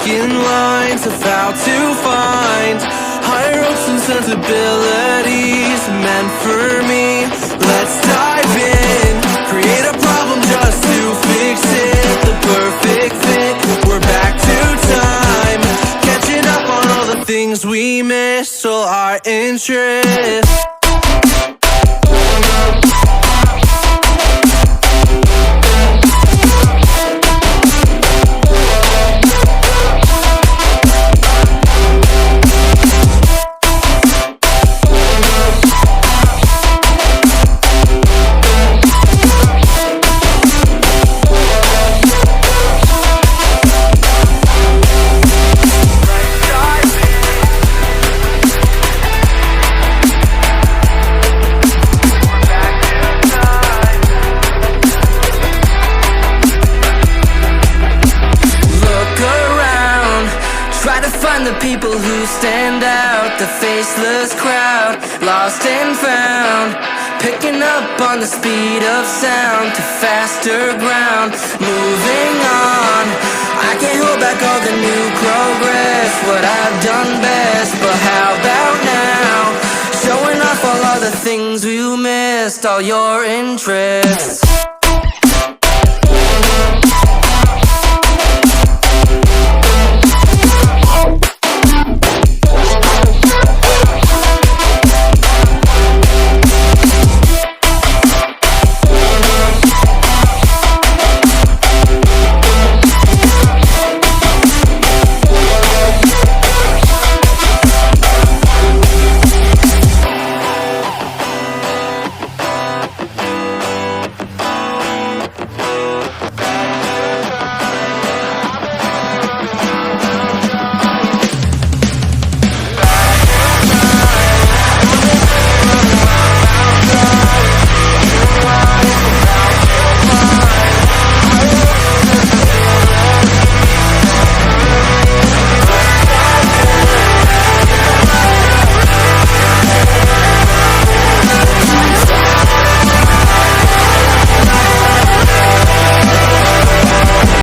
making lines of how to find higher hopes and sensibilities meant for me. Let's dive in, create a problem just to fix it. The perfect fit, we're back to time, catching up on all the things we missed, so our interest. The people who stand out, the faceless crowd, lost and found, picking up on the speed of sound to faster ground, moving on. I can't hold back all the new progress, what I've done best, but how about now, showing off all the things we missed, all your interests.